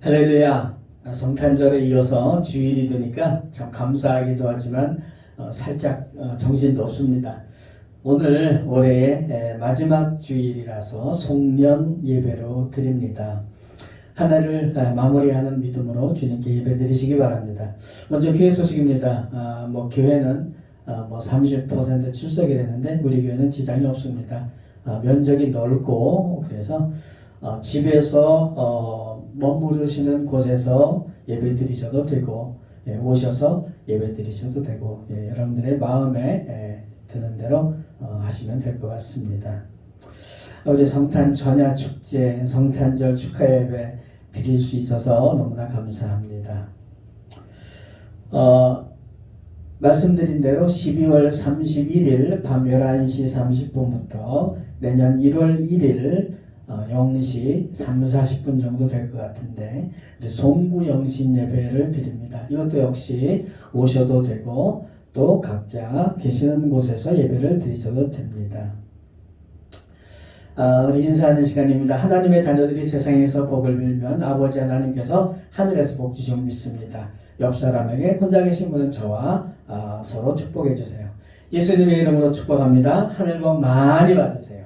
할렐루야. 성탄절에 이어서 주일이 되니까 참 감사하기도 하지만 살짝 정신도 없습니다. 오늘 올해의 마지막 주일이라서 송년 예배로 드립니다. 한 해를 마무리하는 믿음으로 주님께 예배 드리시기 바랍니다. 먼저 교회 소식입니다. 교회는 30% 출석이 되는데 우리 교회는 지장이 없습니다. 면적이 넓고 그래서 집에서 머무르시는 곳에서 예배 드리셔도 되고 오셔서 예배 드리셔도 되고 여러분들의 마음에 드는 대로 하시면 될 것 같습니다. 우리 성탄 전야 축제, 성탄절 축하 예배 드릴 수 있어서 너무나 감사합니다. 말씀드린 대로 12월 31일 밤 11시 30분부터 내년 1월 1일 0시 3, 40분 정도 될 것 같은데 송구 영신 예배를 드립니다. 이것도 역시 오셔도 되고 또 각자 계시는 곳에서 예배를 드리셔도 됩니다. 우리 인사하는 시간입니다. 하나님의 자녀들이 세상에서 복을 빌면 아버지 하나님께서 하늘에서 복 주시면 믿습니다. 옆 사람에게 혼자 계신 분은 저와 서로 축복해 주세요. 예수님의 이름으로 축복합니다. 하늘 복 많이 받으세요.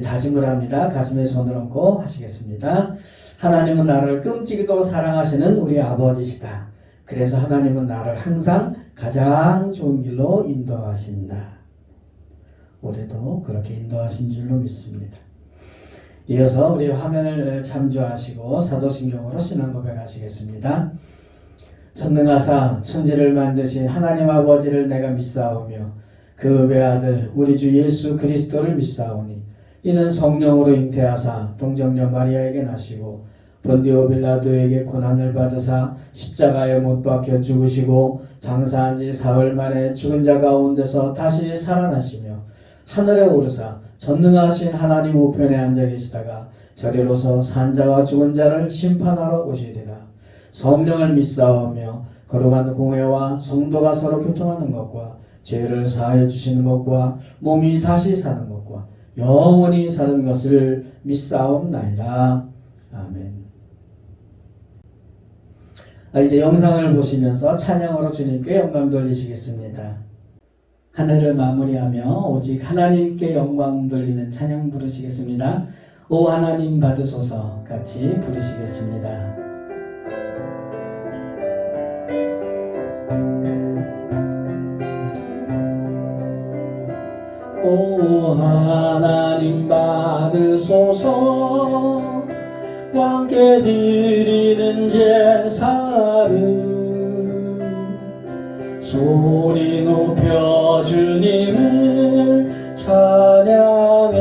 다짐을 합니다. 가슴에 손을 얹고 하시겠습니다. 하나님은 나를 끔찍이도 사랑하시는 우리 아버지시다. 그래서 하나님은 나를 항상 가장 좋은 길로 인도하신다. 올해도 그렇게 인도하신 줄로 믿습니다. 이어서 우리 화면을 참조하시고 사도신경으로 신앙 고백하시겠습니다. 전능하사 천지를 만드신 하나님 아버지를 내가 믿사오며 그 외아들 우리 주 예수 그리스도를 믿사오니 이는 성령으로 잉태하사 동정녀 마리아에게 나시고 본디오 빌라도에게 고난을 받으사 십자가에 못 박혀 죽으시고 장사한 지 사흘 만에 죽은 자 가운데서 다시 살아나시며 하늘에 오르사 전능하신 하나님 우편에 앉아 계시다가 저리로서 산자와 죽은 자를 심판하러 오시리라. 성령을 믿사오며 거룩한 공회와 성도가 서로 교통하는 것과 죄를 사하여 주시는 것과 몸이 다시 사는 것과 영원히 사는 것을 믿사옵나이다. 아멘. 이제 영상을 보시면서 찬양으로 주님께 영광 돌리시겠습니다. 한 해를 마무리하며 오직 하나님께 영광 돌리는 찬양 부르시겠습니다. 오 하나님 받으소서 같이 부르시겠습니다. 오 하나님 받으소서 왕께 드리는 제사를 소리 높여 주님을 찬양해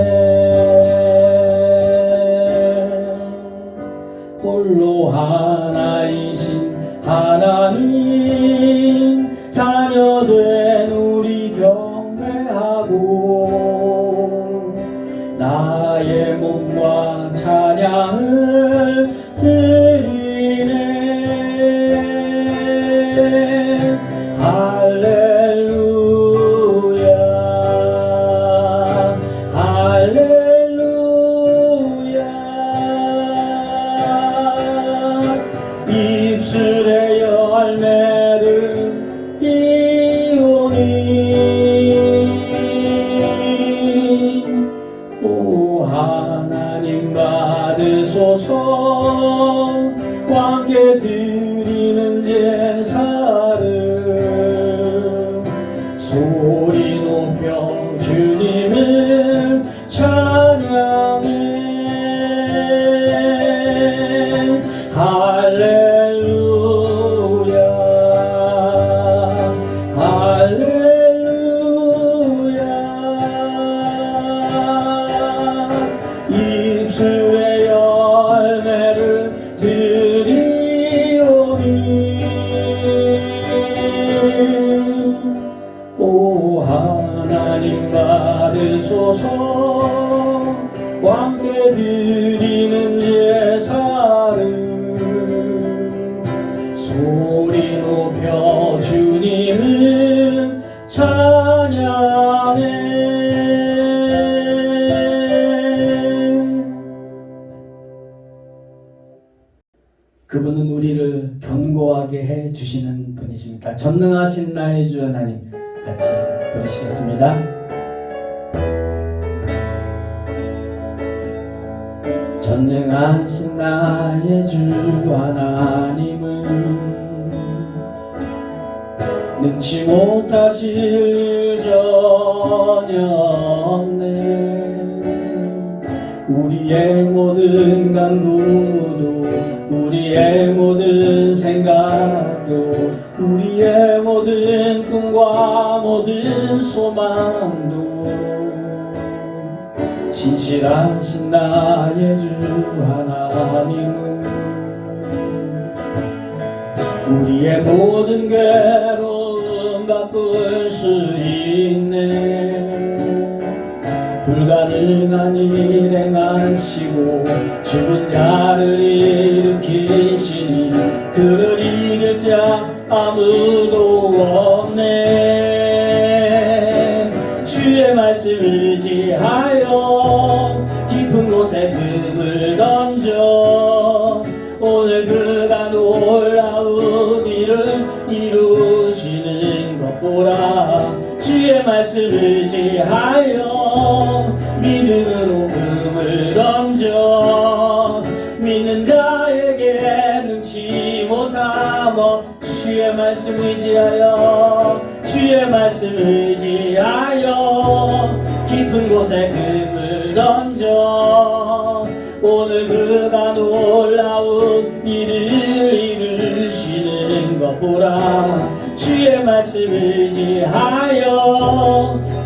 홀로 하나이신 하나님 자녀된 우리 경배하고 나의 몸과 찬양을 드리네. 할렐루야 할렐루야 입술의 열매를 띄우니 오 하나님 받으소서 왕께 드리는 제사를 소리 높여 주님을 찬양해 할렐루야 할렐루야 입술의 열매를 드리오니 오 하나님 받으소서 왕께 드리는 제사를 소리 높여 주님을 찬양해 그분은 우리를 견고하게 해 주시는 분이십니다. 전능하신 나의 주 하나님, 같이 부르시겠습니다. 전능하신 나의 주 하나님은 능치 못하실 일 전혀 없네. 우리의 모든 간구도, 우리의 모든 생각도, 우리의 모든 꿈과 모든 소망도 진실하신 나의 주 하나님은 우리의 모든 괴로움 바꿀 수 있네. 불가능한 일 행하시고 죽은 자를 일으키시니 그를 이길 자 아무도 없네. 주의 말씀 의지하여 깊은 곳에 금을 던져 오늘 그가 놀라운 일을 이루시는 것 보라. 주의 말씀 의지하여 믿음으로 금을 던져 믿는 자에게 능치 못함. 주의 말씀 의지하여, 주의 말씀 의지하여 깊은 곳에 금을 던져 오늘 그가 놀라운 일을 이루시는 것 보라. 주의 말씀 의지하여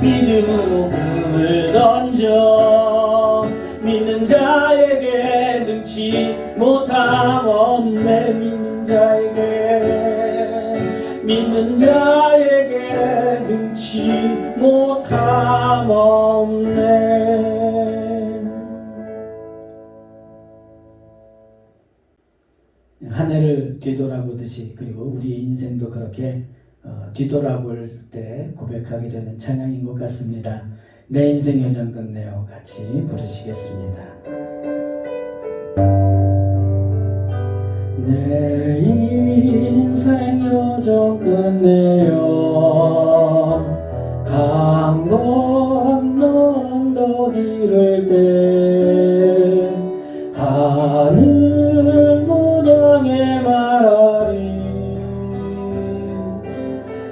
믿음으로 금을 던져 믿는 자에게 능치 못함 없네. 믿는 자에게 능치 못함 없네. 한 해를 뒤돌아보듯이, 그리고 우리의 인생도 그렇게 뒤돌아볼 때 고백하게 되는 찬양인 것 같습니다. 내 인생 여정 끝내요, 같이 부르시겠습니다. 내 인생 여정 끝내요 강 건너 언덕 이를 때 하늘 문 향해 말하리.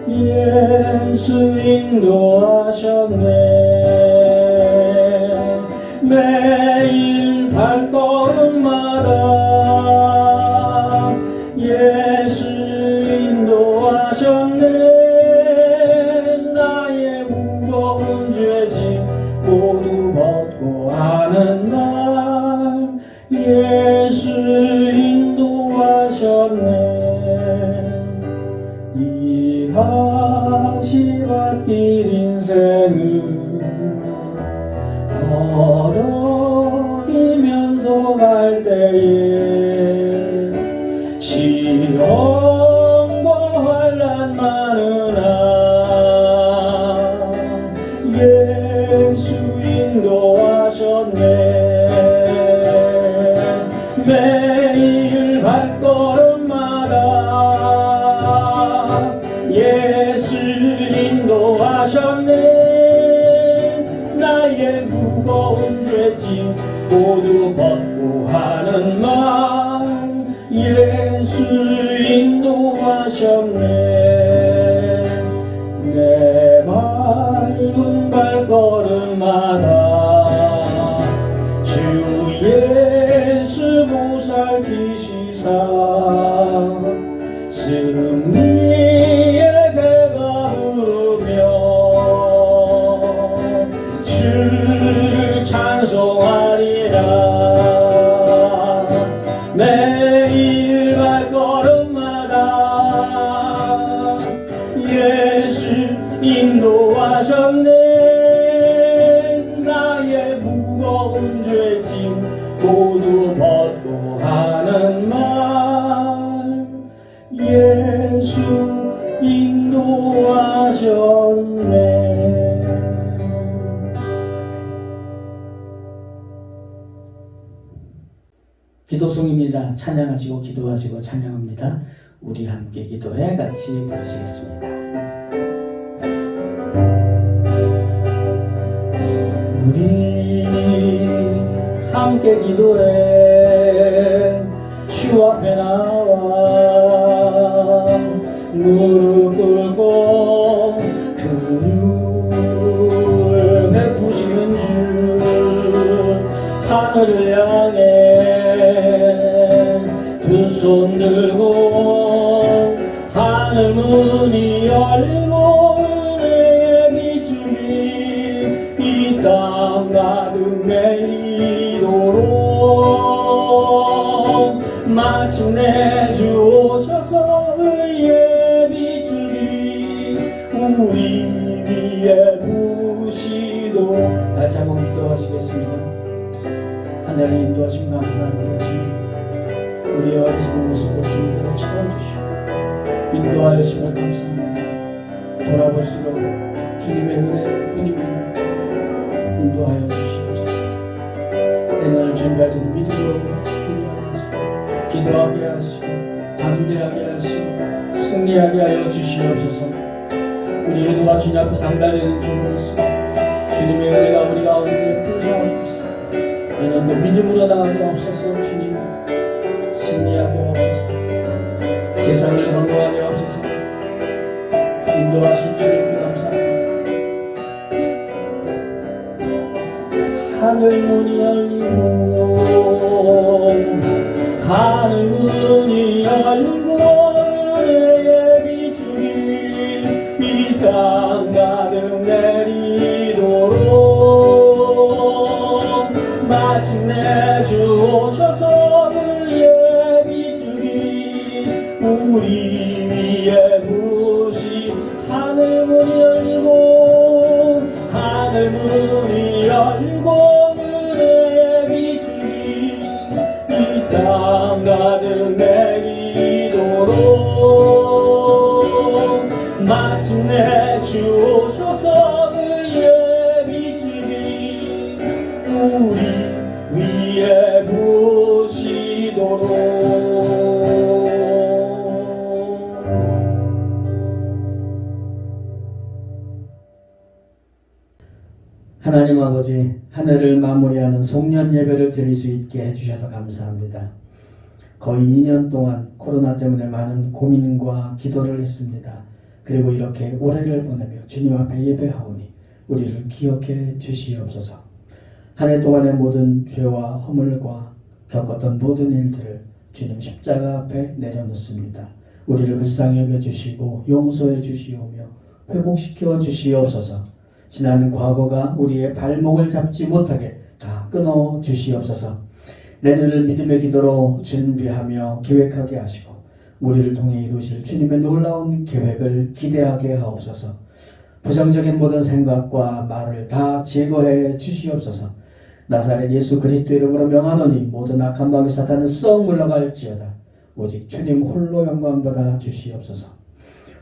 예수 인도하셨네. 매일 발걸음마다 예수 인도하셨네. 나의 무거운 죄짐 모두 벗고 하는 날 예수 인도하셨네. 이 가시밭길 인생을 허덕이면서 갈 때에 시험과 환난 많으나 예수 인도하셨네. 매일 발걸음마다 예수 인도하셨네. 나의 무거운 죄짐 모두 벗고 하는 말 예수 인도하셨네. 내 밟은 발걸음마다 주 예수 보살피시사 승리의 배가 부르며 주를 찬송하리라. 매일 발걸음마다 예수 인도하셨네. 나의 무거운 죄짐 모두 벗고 하는 말 예수 인도하셨네. 기도송입니다. 찬양하시고 기도하시고 찬양합니다. 우리 함께 기도해 같이 부르시겠습니다. 우리 함께 기도해 주 앞에 나와 무릎 꿇고 긍휼 베푸시는 주 하늘을 향해 두 손 들고 하늘 문이 열리고 은혜의 비추기 이 땅 가득 내리도록 마침내 주 오셔서 의의 비추기 우리 위에 부시도록 다시 한번 기도하시겠습니다. 하나님 인도하심 감사합니다. 주님 우리의 어리석은 모습을 주님께로 채워주시고 인도하여심을 감사합니다. 돌아볼수록 주님의 은혜뿐입니다. 인도하여 주시옵소서. 내년을 준비할 때 믿음으로 훈련하시고 기도하게 하시고 담대하게 하시고 승리하게 하여 주시옵소서. 우리 의도가 주님 앞에 상달되는 주 모습 주님의 은혜가 우리 가운데 풍성하옵소서. 내년도 믿음으로 나가게 없어서 주님 승리하게 없어서 세상을 건강하게 없어서 인도하신 주님께 감사합니다. 하늘 문이 열리고 하늘 문이 열리고 은혜의 비추기 이 땅 가득 내리도록 마침내 주 오셔서 의의 비추기 우리 위에 부시 하늘 문이 열리고 하늘 문이 열리고 은혜의 비추기 이 땅 가득 내리도록 마침내 주 오셔서 의의 비추기 우리 위에 부시도록 하나님 아버지 한 해를 마무리하는 송년 예배를 드릴 수 있게 해주셔서 감사합니다. 거의 2년 동안 코로나 때문에 많은 고민과 기도를 했습니다. 그리고 이렇게 올해를 보내며 주님 앞에 예배하오니 우리를 기억해 주시옵소서. 한 해 동안의 모든 죄와 허물과 겪었던 모든 일들을 주님 십자가 앞에 내려놓습니다. 우리를 불쌍히 여겨주시고 용서해 주시오며 회복시켜 주시옵소서. 지난 과거가 우리의 발목을 잡지 못하게 다 끊어 주시옵소서. 내년을 믿음의 기도로 준비하며 계획하게 하시고 우리를 통해 이루실 주님의 놀라운 계획을 기대하게 하옵소서. 부정적인 모든 생각과 말을 다 제거해 주시옵소서. 나사렛 예수 그리스도 이름으로 명하노니 모든 악한 마귀 사탄은 썩 물러갈지어다. 오직 주님 홀로 영광 받아 주시옵소서.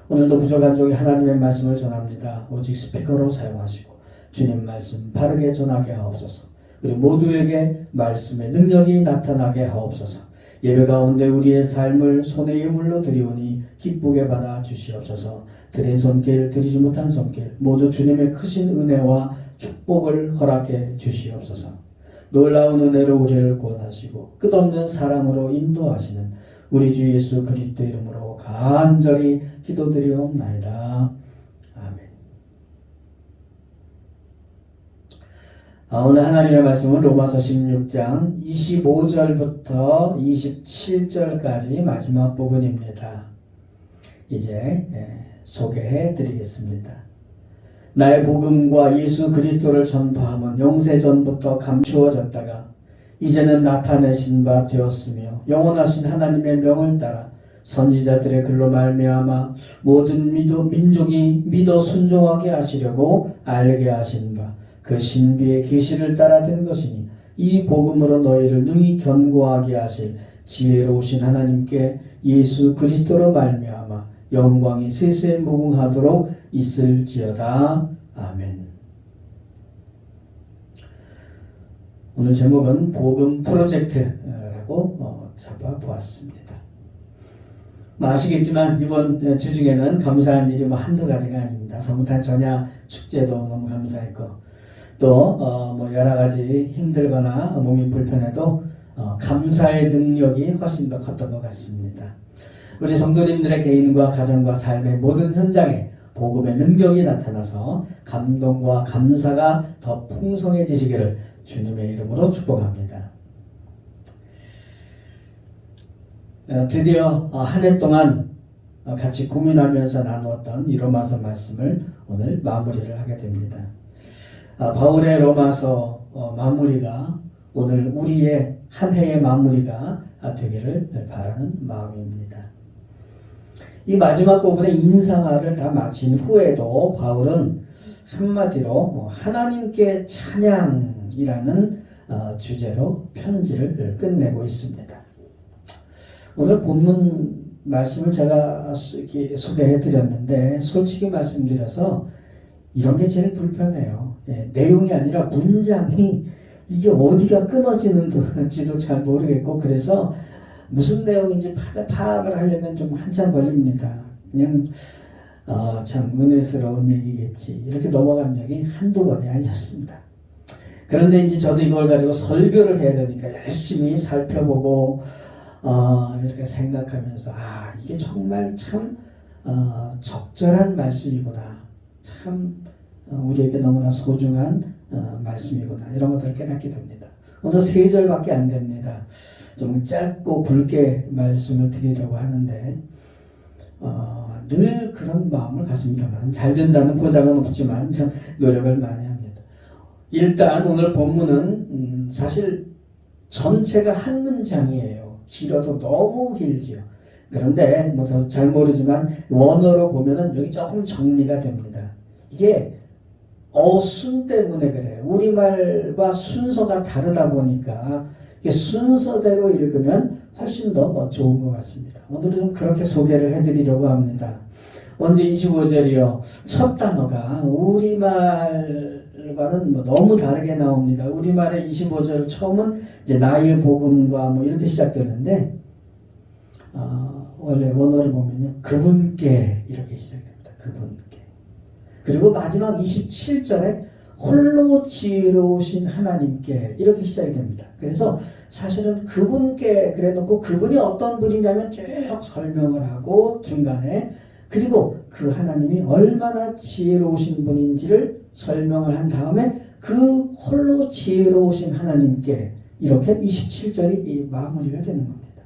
오늘도 부족한 종이 하나님의 말씀을 전합니다. 오직 스피커로 사용하시고 주님 말씀 바르게 전하게 하옵소서. 우리 모두에게 말씀의 능력이 나타나게 하옵소서. 예배 가운데 우리의 삶을 손에 예물로 드리오니 기쁘게 받아 주시옵소서. 드린 손길 드리지 못한 손길 모두 주님의 크신 은혜와 축복을 허락해 주시옵소서. 놀라운 은혜로 우리를 구원하시고 끝없는 사랑으로 인도하시는 우리 주 예수 그리스도 이름으로 간절히 기도드리옵나이다. 아멘. 오늘 하나님의 말씀은 로마서 16장 25절부터 27절까지 마지막 부분입니다. 이제 소개해 드리겠습니다. 나의 복음과 예수 그리스도를 전파함은 영세전부터 감추어졌다가 이제는 나타내신 바 되었으며 영원하신 하나님의 명을 따라 선지자들의 글로 말미암아 모든 민족이 믿어 순종하게 하시려고 알게 하신 바 그 신비의 계시를 따라 된 것이니 이 복음으로 너희를 능히 견고하게 하실 지혜로우신 하나님께 예수 그리스도로 말미암아 영광이 세세 무궁하도록 있을지어다. 아멘. 오늘 제목은 복음 프로젝트라고 있다고 잡아보았습니다. 아시겠지만 이번 주중에는 감사한 일이 한두 가지가 아닙니다. 성탄 전야 축제도 너무 감사했고 또 여러 가지 힘들거나 몸이 불편해도 감사의 능력이 훨씬 더 컸던 것 같습니다. 우리 성도님들의 개인과 가정과 삶의 모든 현장에 복음의 능력이 나타나서 감동과 감사가 더 풍성해지시기를 주님의 이름으로 축복합니다. 드디어 한 해 동안 같이 고민하면서 나누었던 이 로마서 말씀을 오늘 마무리를 하게 됩니다. 바울의 로마서 마무리가 오늘 우리의 한 해의 마무리가 되기를 바라는 마음입니다. 이 마지막 부분의 인상화를 다 마친 후에도 바울은 한마디로 하나님께 찬양이라는 주제로 편지를 끝내고 있습니다. 오늘 본문 말씀을 제가 소개해 드렸는데 솔직히 말씀드려서 이런 게 제일 불편해요. 내용이 아니라 문장이 이게 어디가 끊어지는지도 잘 모르겠고 그래서 무슨 내용인지 파악을 하려면 좀 한참 걸립니다. 그냥 참 은혜스러운 얘기겠지 이렇게 넘어간 적이 한두 번이 아니었습니다. 그런데 이제 저도 이걸 가지고 설교를 해야 되니까 열심히 살펴보고 이렇게 생각하면서 이게 정말 참 적절한 말씀이구나, 참 우리에게 너무나 소중한 말씀이구나 이런 것들을 깨닫게 됩니다. 오늘 3절밖에 안 됩니다. 좀 짧고 굵게 말씀을 드리려고 하는데 늘 그런 마음을 갖습니다만 잘 된다는 보장은 없지만 참 노력을 많이 합니다. 일단 오늘 본문은 사실 전체가 한 문장이에요. 길어도 너무 길지요. 그런데 저 잘 모르지만 원어로 보면은 여기 조금 정리가 됩니다. 이게 어순 때문에 그래요. 우리말과 순서가 다르다 보니까 이게 순서대로 읽으면 훨씬 더 좋은 것 같습니다. 오늘은 좀 그렇게 소개를 해드리려고 합니다. 먼저 25절이요. 첫 단어가 우리말과는 너무 다르게 나옵니다. 우리말의 25절 처음은 이제 나의 복음과 이렇게 시작되는데 원래 원어를 보면요. 그분께 이렇게 시작됩니다. 그분께. 그리고 마지막 27절에 홀로 지혜로우신 하나님께 이렇게 시작이 됩니다. 그래서 사실은 그분께 그래놓고 그분이 어떤 분이냐면 쭉 설명을 하고 중간에 그리고 그 하나님이 얼마나 지혜로우신 분인지를 설명을 한 다음에 그 홀로 지혜로우신 하나님께 이렇게 27절이 마무리가 되는 겁니다.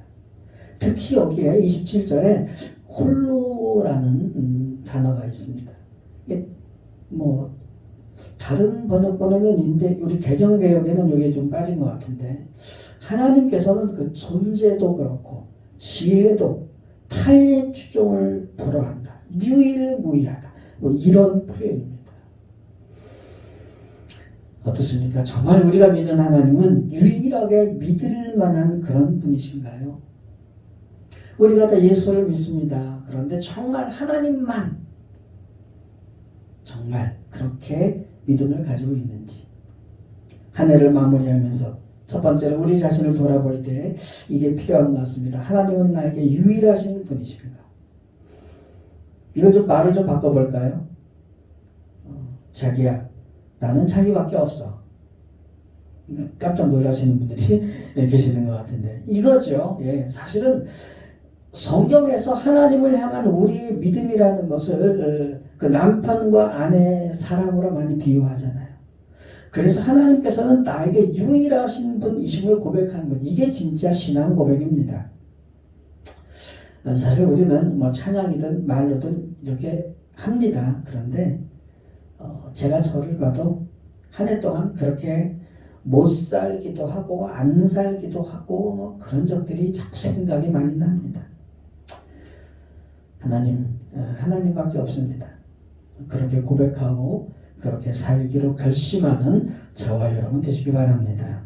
특히 여기에 27절에 홀로라는 단어가 있습니다. 이게 다른 번역본에는 있는데 우리 개정개혁에는 여기에 좀 빠진 것 같은데 하나님께서는 그 존재도 그렇고 지혜도 타의 추종을 불허한다. 유일무이하다. 이런 표현입니다. 어떻습니까? 정말 우리가 믿는 하나님은 유일하게 믿을 만한 그런 분이신가요? 우리가 다 예수를 믿습니다. 그런데 정말 하나님만 정말 그렇게 믿음을 가지고 있는지 한 해를 마무리하면서 첫 번째로 우리 자신을 돌아볼 때 이게 필요한 것 같습니다. 하나님은 나에게 유일하신 분이신가? 이걸 좀 말을 좀 바꿔볼까요? 자기야, 나는 자기밖에 없어. 깜짝 놀라시는 분들이 계시는 것 같은데 이거죠. 사실은 성경에서 하나님을 향한 우리의 믿음이라는 것을 그 남편과 아내의 사랑으로 많이 비유하잖아요. 그래서 하나님께서는 나에게 유일하신 분이심을 고백하는 것, 이게 진짜 신앙 고백입니다. 사실 우리는 찬양이든 말로든 이렇게 합니다. 그런데 제가 저를 봐도 한 해 동안 그렇게 못 살기도 하고 안 살기도 하고 그런 적들이 자꾸 생각이 많이 납니다. 하나님밖에 없습니다. 그렇게 고백하고 그렇게 살기로 결심하는 저와 여러분 되시기 바랍니다.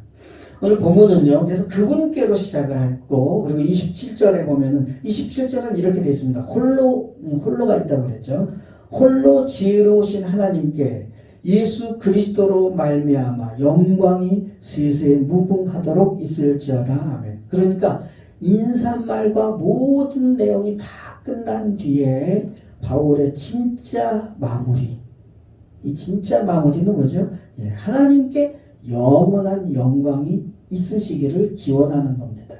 오늘 본문은요. 그래서 그분께로 시작을 했고 그리고 27절에 보면은 27절은 이렇게 되어 있습니다. 홀로가 있다고 그랬죠. 홀로 지혜로우신 하나님께 예수 그리스도로 말미암아 영광이 세세에 무궁하도록 있을지어다. 아멘. 그러니까 인사말과 모든 내용이 다 끝난 뒤에 바울의 진짜 마무리, 이 진짜 마무리는 뭐죠? 하나님께 영원한 영광이 있으시기를 기원하는 겁니다.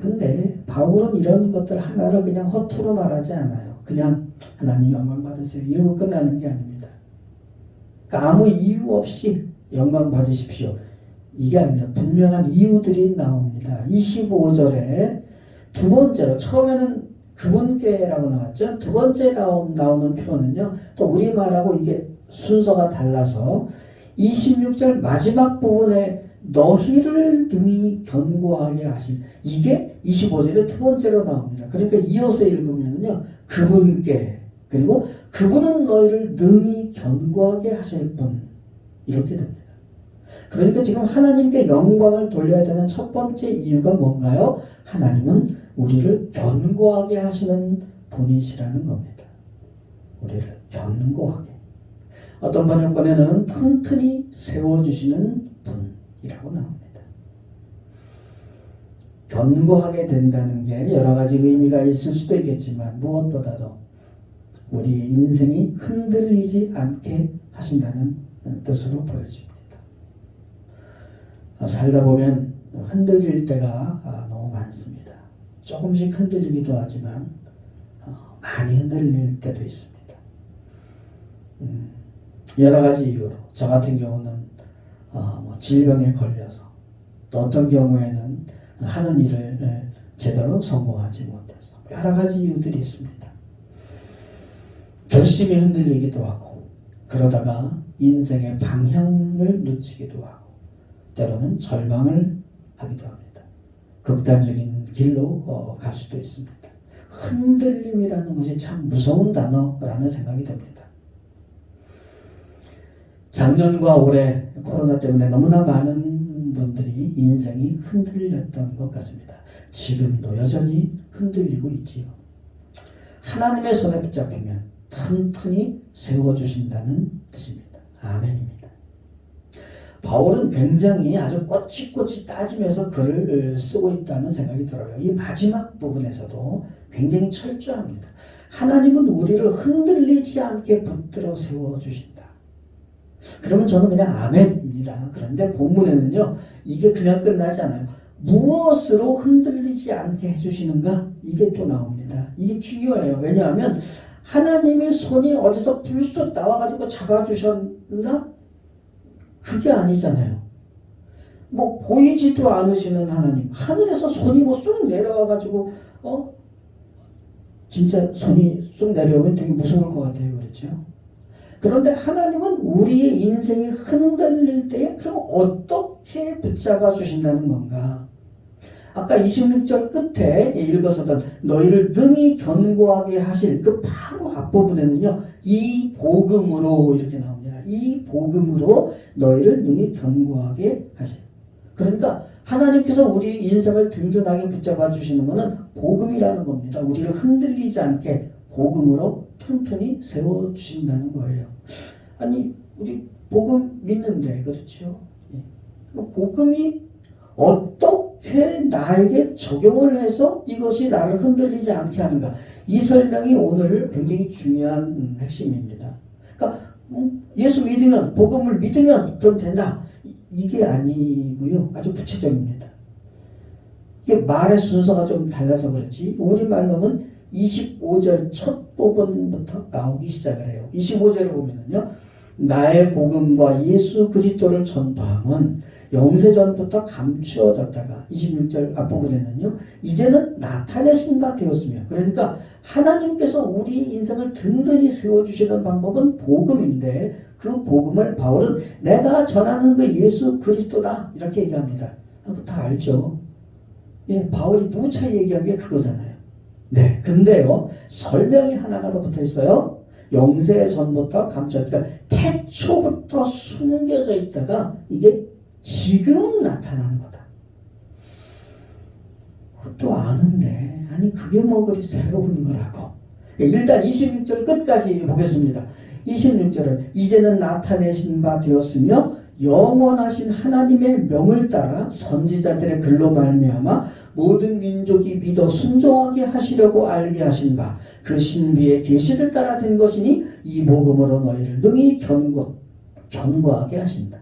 근데 바울은 이런 것들 하나를 그냥 허투루 말하지 않아요. 그냥 하나님 영광 받으세요 이러고 끝나는 게 아닙니다. 그러니까 아무 이유 없이 영광 받으십시오 이게 아닙니다. 분명한 이유들이 나옵니다. 25절에 두 번째로, 처음에는 그분께라고 나왔죠. 두 번째 나오는 표현은요, 또 우리말하고 이게 순서가 달라서 26절 마지막 부분에 너희를 등이 견고하게 하신, 이게 25절에 두 번째로 나옵니다. 그러니까 이어서 읽으면요, 그분께, 그리고 그분은 너희를 능히 견고하게 하실 분, 이렇게 됩니다. 그러니까 지금 하나님께 영광을 돌려야 되는 첫 번째 이유가 뭔가요? 하나님은 우리를 견고하게 하시는 분이시라는 겁니다. 우리를 견고하게. 어떤 번역본에는 튼튼히 세워주시는 분이라고 나옵니다. 견고하게 된다는 게 여러 가지 의미가 있을 수도 있겠지만 무엇보다도 우리 인생이 흔들리지 않게 하신다는 뜻으로 보여집니다. 살다 보면 흔들릴 때가 너무 많습니다. 조금씩 흔들리기도 하지만 많이 흔들릴 때도 있습니다. 여러 가지 이유로, 저 같은 경우는 질병에 걸려서, 또 어떤 경우에는 하는 일을 제대로 성공하지 못해서, 여러 가지 이유들이 있습니다. 결심이 흔들리기도 하고, 그러다가 인생의 방향을 놓치기도 하고, 때로는 절망을 하기도 합니다. 극단적인 길로 갈 수도 있습니다. 흔들림이라는 것이 참 무서운 단어라는 생각이 듭니다. 작년과 올해 코로나 때문에 너무나 많은 분들이 인생이 흔들렸던 것 같습니다. 지금도 여전히 흔들리고 있지요. 하나님의 손에 붙잡히면 튼튼히 세워주신다는 뜻입니다. 아멘입니다. 바울은 굉장히 아주 꼬치꼬치 따지면서 글을 쓰고 있다는 생각이 들어요. 이 마지막 부분에서도 굉장히 철저합니다. 하나님은 우리를 흔들리지 않게 붙들어 세워주신다. 그러면 저는 그냥 아멘입니다. 그런데 본문에는요, 이게 그냥 끝나지 않아요. 무엇으로 흔들리지 않게 해주시는가? 이게 또 나옵니다. 이게 중요해요. 왜냐하면 하나님의 손이 어디서 불쑥 나와가지고 잡아주셨나? 그게 아니잖아요. 뭐 보이지도 않으시는 하나님, 하늘에서 손이 뭐 쑥 내려와가지고 진짜 손이 쑥 내려오면 되게 무서울 것 같아요. 그렇죠? 그런데 하나님은 우리의 인생이 흔들릴 때에 그럼 어떻게 붙잡아 주신다는 건가? 아까 26절 끝에 읽었었던 너희를 능히 견고하게 하실 그 바로 앞부분에는요, 이 복음으로 이렇게 나옵니다. 이 복음으로 너희를 능히 견고하게 하실. 그러니까 하나님께서 우리 인생을 든든하게 붙잡아 주시는 것은 복음이라는 겁니다. 우리를 흔들리지 않게 복음으로 튼튼히 세워주신다는 거예요. 아니, 우리 복음 믿는데, 그렇죠? 복음이 어떻게 나에게 적용을 해서 이것이 나를 흔들리지 않게 하는가? 이 설명이 오늘 굉장히 중요한 핵심입니다. 그러니까 예수 믿으면, 복음을 믿으면 그럼 된다. 이게 아니고요. 아주 구체적입니다. 이게 말의 순서가 좀 달라서 그렇지, 우리말로는 25절 첫 부분부터 나오기 시작을 해요. 25절을 보면은요, 나의 복음과 예수 그리스도를 전파함은 영세전부터 감추어졌다가 26절 앞부분에는요, 이제는 나타내신 바 되었으며, 그러니까 하나님께서 우리 인생을 든든히 세워주시는 방법은 복음인데, 그 복음을 바울은 내가 전하는 그 예수 그리스도다 이렇게 얘기합니다. 그거 다 알죠? 예, 바울이 누차 얘기한 게 그거잖아요. 네, 근데요, 설명이 하나가 더 붙어 있어요. 영세 전부터 감춰, 그러니까 태초부터 숨겨져 있다가 이게 지금 나타나는 거다. 그것도 아는데, 아니 그게 뭐 그리 새로운 거라고. 일단 26절 끝까지 보겠습니다. 26절은 이제는 나타내신 바 되었으며 영원하신 하나님의 명을 따라 선지자들의 글로 말미암아 모든 민족이 믿어 순종하게 하시려고 알게 하신 바 그 신비의 계시를 따라 된 것이니 이 복음으로 너희를 능히 견고하게 하신다.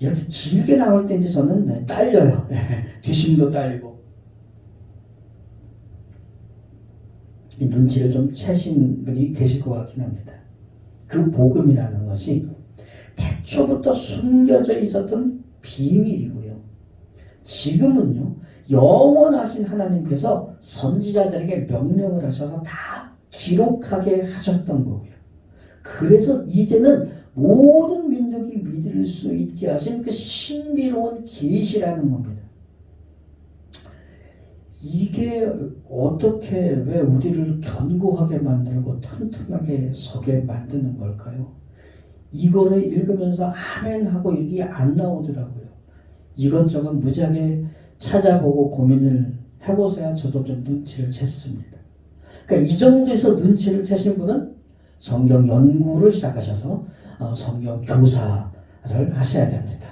이렇게 길게 나올 때 이제 저는 딸려요. 뒷심도 딸리고. 이 눈치를 좀 채신 분이 계실 것 같긴 합니다. 그 복음이라는 것이 태초부터 숨겨져 있었던 비밀이고요. 지금은요, 영원하신 하나님께서 선지자들에게 명령을 하셔서 다 기록하게 하셨던 거고요. 그래서 이제는 모든 민족이 믿을 수 있게 하신 그 신비로운 계시라는 겁니다. 이게 어떻게 왜 우리를 견고하게 만들고 튼튼하게 서게 만드는 걸까요? 이거를 읽으면서 아멘 하고 이게 안 나오더라고요. 이것저것 무지하게 찾아보고 고민을 해보세요. 저도 좀 눈치를 챘습니다. 그러니까 이 정도에서 눈치를 채신 분은 성경 연구를 시작하셔서 성경 교사를 하셔야 됩니다.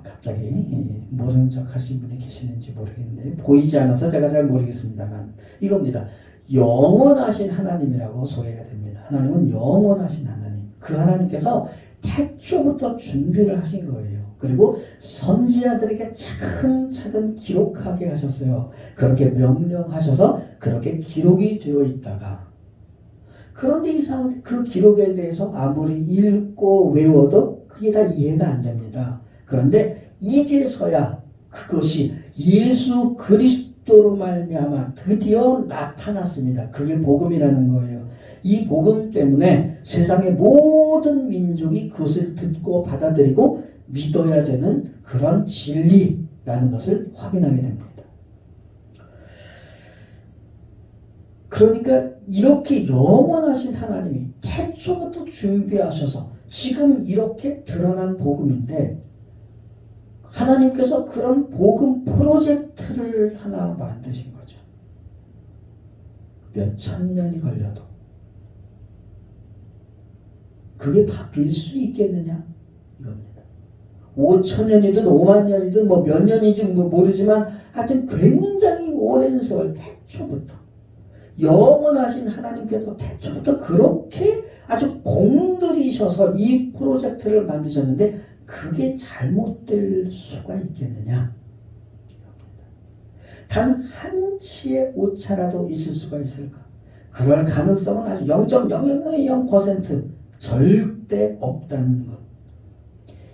갑자기 모르는 척 하신 분이 계시는지 모르겠는데 보이지 않아서 제가 잘 모르겠습니다만 이겁니다. 영원하신 하나님이라고 소개가 됩니다. 하나님은 영원하신 하나님. 그 하나님께서 태초부터 준비를 하신 거예요. 그리고 선지자들에게 차근차근 기록하게 하셨어요. 그렇게 명령하셔서 그렇게 기록이 되어 있다가 그런데 이상하게 그 기록에 대해서 아무리 읽고 외워도 그게 다 이해가 안 됩니다. 그런데 이제서야 그것이 예수 그리스도로 말미암아 드디어 나타났습니다. 그게 복음이라는 거예요. 이 복음 때문에 세상의 모든 민족이 그것을 듣고 받아들이고 믿어야 되는 그런 진리라는 것을 확인하게 됩니다. 그러니까 이렇게 영원하신 하나님이 태초부터 준비하셔서 지금 이렇게 드러난 복음인데 하나님께서 그런 복음 프로젝트를 하나 만드신 거죠. 몇 천 년이 걸려도 그게 바뀔 수 있겠느냐 이겁니다. 5천 년이든 5만 년이든 뭐 몇 년인지 모르지만 하여튼 굉장히 오랜 세월 태초부터 영원하신 하나님께서 태초부터 그렇게 아주 공들이셔서 이 프로젝트를 만드셨는데 그게 잘못될 수가 있겠느냐? 단 한 치의 오차라도 있을 수가 있을까? 그럴 가능성은 아주 0.0000% 절대 없다는 것.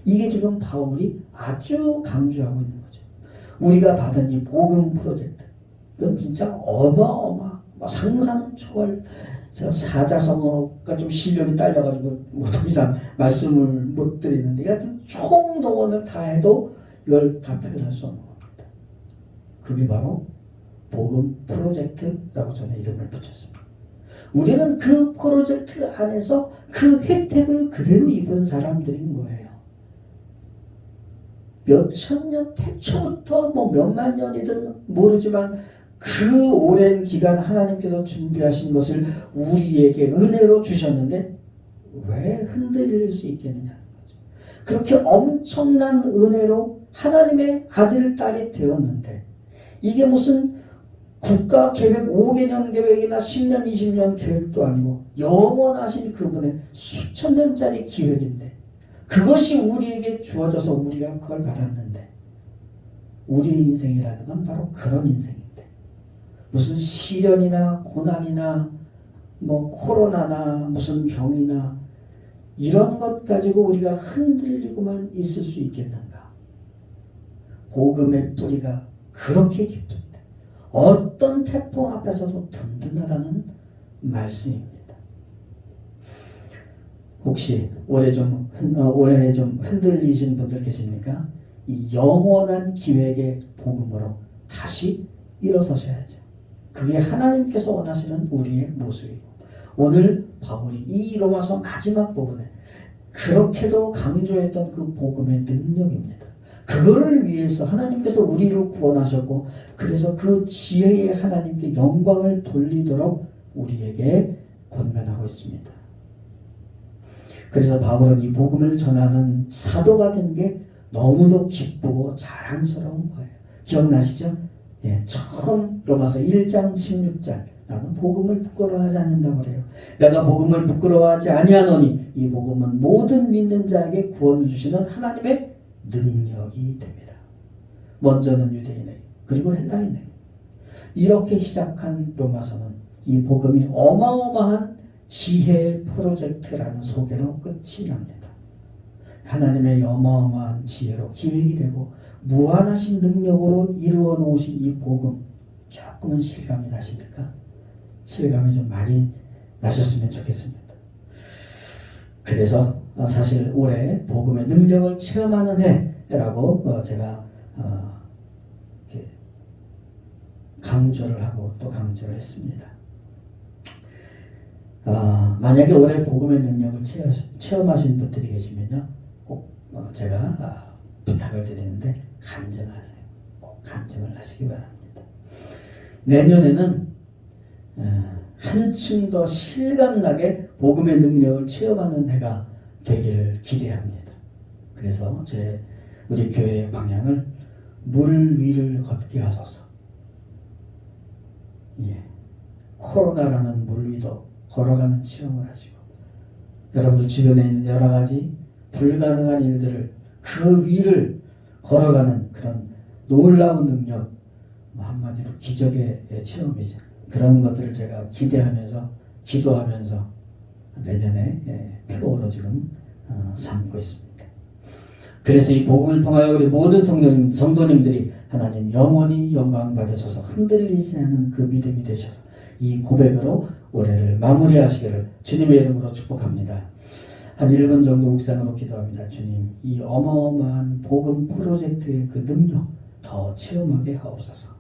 이게 지금 바울이 아주 강조하고 있는 거죠. 우리가 받은 이 복음 프로젝트, 이건 진짜 어마어마, 상상 초월. 제가 사자성어가 좀 실력이 딸려가지고 더 이상 말씀을 못 드리는데 하여튼 총동원을 다 해도 이걸 다 표현할 수 없는 겁니다. 그게 바로 복음 프로젝트라고 저는 이름을 붙였습니다. 우리는 그 프로젝트 안에서 그 혜택을 그대로 입은 사람들인 거예요. 몇천 년 태초부터 뭐 몇만 년이든 모르지만 그 오랜 기간 하나님께서 준비하신 것을 우리에게 은혜로 주셨는데 왜 흔들릴 수 있겠느냐는 거죠. 그렇게 엄청난 은혜로 하나님의 아들, 딸이 되었는데 이게 무슨 국가 계획 5개년 계획이나 10년, 20년 계획도 아니고 영원하신 그분의 수천 년짜리 기획인데 그것이 우리에게 주어져서 우리가 그걸 받았는데 우리의 인생이라는 건 바로 그런 인생입니다. 무슨 시련이나 고난이나 뭐 코로나나 무슨 병이나 이런 것 가지고 우리가 흔들리고만 있을 수 있겠는가? 복음의 뿌리가 그렇게 깊은데 어떤 태풍 앞에서도 든든하다는 말씀입니다. 혹시 올해 좀 흔들리신 분들 계십니까? 이 영원한 기획의 복음으로 다시 일어서셔야죠. 그게 하나님께서 원하시는 우리의 모습이고 오늘 바울이 이 로마서 마지막 부분에 그렇게도 강조했던 그 복음의 능력입니다. 그거를 위해서 하나님께서 우리를 구원하셨고 그래서 그 지혜의 하나님께 영광을 돌리도록 우리에게 권면하고 있습니다. 그래서 바울은 이 복음을 전하는 사도가 된 게 너무도 기쁘고 자랑스러운 거예요. 기억나시죠? 예, 처음 로마서 1장 16절 나는 복음을 부끄러워하지 않는다고 그래요. 내가 복음을 부끄러워하지 아니하노니 이 복음은 모든 믿는 자에게 구원을 주시는 하나님의 능력이 됩니다. 먼저는 유대인에게 그리고 헬라인에게. 이렇게 시작한 로마서는 이 복음이 어마어마한 지혜 프로젝트라는 소개로 끝이 납니다. 하나님의 어마어마한 지혜로 기획이 되고 무한하신 능력으로 이루어 놓으신 이 복음, 조금은 실감이 나십니까? 실감이 좀 많이 나셨으면 좋겠습니다. 그래서 사실 올해 복음의 능력을 체험하는 해라고 제가 강조를 하고 또 강조를 했습니다. 만약에 올해 복음의 능력을 체험하신 분들이 계시면요, 꼭 제가 부탁을 드리는데 간증하세요. 꼭 간증을 하시기 바랍니다. 내년에는 한층 더 실감나게 복음의 능력을 체험하는 해가 되기를 기대합니다. 그래서 우리 교회의 방향을 물 위를 걷게 하소서. 예, 코로나라는 물 위도 걸어가는 체험을 하시고 여러분들 주변에 있는 여러 가지 불가능한 일들을 그 위를 걸어가는 그런 놀라운 능력, 한마디로 기적의 체험이죠. 그런 것들을 제가 기대하면서 기도하면서 내년에 표로 지금 삼고 있습니다. 그래서 이 복음을 통하여 우리 모든 성도님들이 하나님 영원히 영광 받으셔서 흔들리지 않는 그 믿음이 되셔서 이 고백으로 올해를 마무리하시기를 주님의 이름으로 축복합니다. 한 1분 정도 묵상으로 기도합니다. 주님, 이 어마어마한 복음 프로젝트의 그 능력 더 체험하게 하옵소서.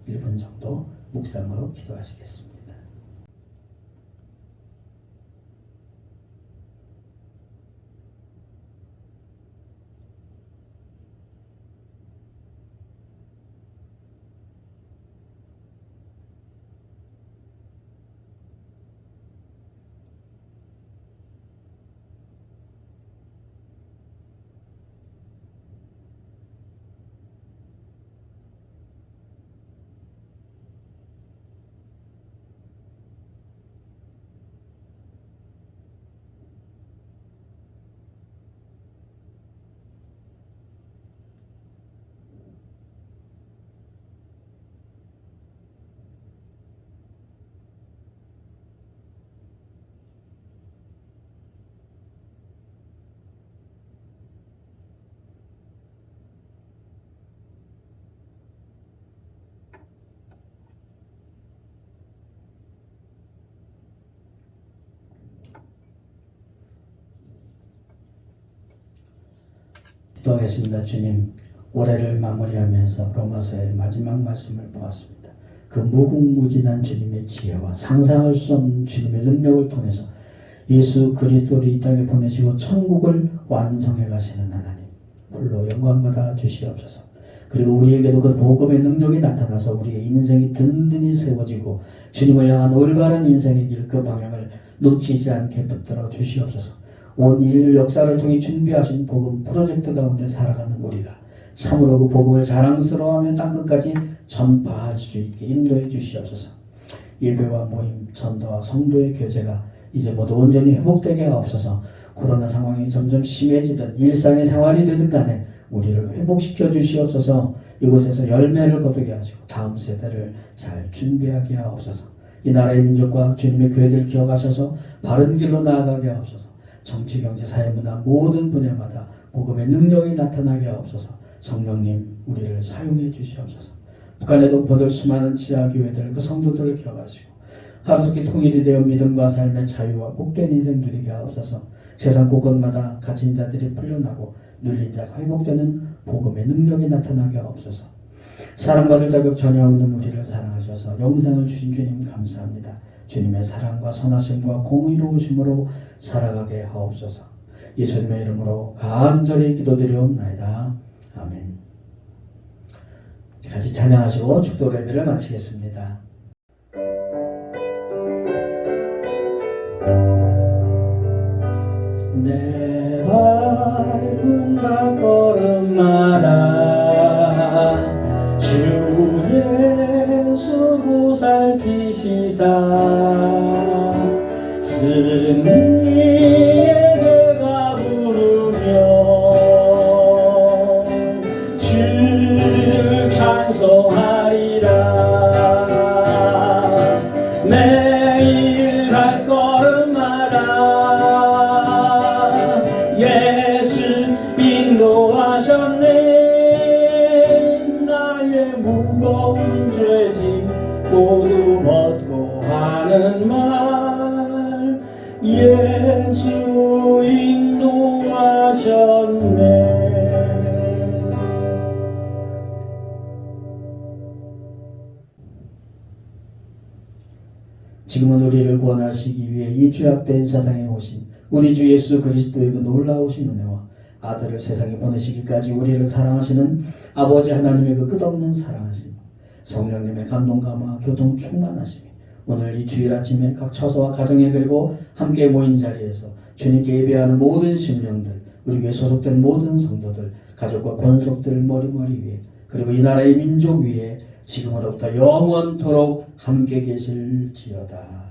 1분 정도 묵상으로 기도하시겠습니다. 기도하겠습니다. 주님, 올해를 마무리하면서 로마서의 마지막 말씀을 보았습니다. 그 무궁무진한 주님의 지혜와 상상할 수 없는 주님의 능력을 통해서 예수 그리스도를 이 땅에 보내시고 천국을 완성해 가시는 하나님, 홀로 영광받아 주시옵소서. 그리고 우리에게도 그 복음의 능력이 나타나서 우리의 인생이 든든히 세워지고 주님을 향한 올바른 인생의 길, 그 방향을 놓치지 않게 붙들어 주시옵소서. 온 인류 역사를 통해 준비하신 복음 프로젝트 가운데 살아가는 우리가 참으로 그 복음을 자랑스러워하며 땅끝까지 전파할 수 있게 인도해 주시옵소서. 예배와 모임, 전도와 성도의 교제가 이제 모두 온전히 회복되게 하옵소서. 코로나 상황이 점점 심해지든 일상의 생활이 되든 간에 우리를 회복시켜 주시옵소서. 이곳에서 열매를 거두게 하시고 다음 세대를 잘 준비하게 하옵소서. 이 나라의 민족과 주님의 교회들을 기억하셔서 바른 길로 나아가게 하옵소서. 정치, 경제, 사회, 문화 모든 분야마다 복음의 능력이 나타나게 하옵소서. 성령님, 우리를 사용해 주시옵소서. 북한의 동포들, 수많은 지하교회들, 그 성도들을 기억하시고 하루속히 통일이 되어 믿음과 삶의 자유와 복된 인생 누리게 하옵소서. 세상 곳곳마다 갇힌 자들이 풀려나고 눌린 자가 회복되는 복음의 능력이 나타나게 하옵소서. 사랑받을 자격 전혀 없는 우리를 사랑하셔서 영생을 주신 주님 감사합니다. 주님의 사랑과 선하심과 공의로우심으로 살아가게 하옵소서. 예수님의 이름으로 간절히 기도드리옵나이다. 아멘. 같이 찬양하시고 축도 예배를 마치겠습니다. 내 밟은 발걸음마다 주 예수 보살피시사 승리에게가 부르며 주를 찬송하리라. 매일 발걸음마다 예수 인도하셨네. 나의 무거운 죄짐 모두 벗고 하는 말 예수 인도하셨네. 지금은 우리를 구원하시기 위해 이 죄악된 세상에 오신 우리 주 예수 그리스도의 그 놀라우신 은혜와 아들을 세상에 보내시기까지 우리를 사랑하시는 아버지 하나님의 그 끝없는 사랑하심, 성령님의 감동 감화 교통 충만하심이 오늘 이 주일 아침에 각 처소와 가정에 그리고 함께 모인 자리에서 주님께 예배하는 모든 심령들, 우리 교회 소속된 모든 성도들, 가족과 권속들 머리머리 위에 그리고 이 나라의 민족 위에 지금으로부터 영원토록 함께 계실지어다.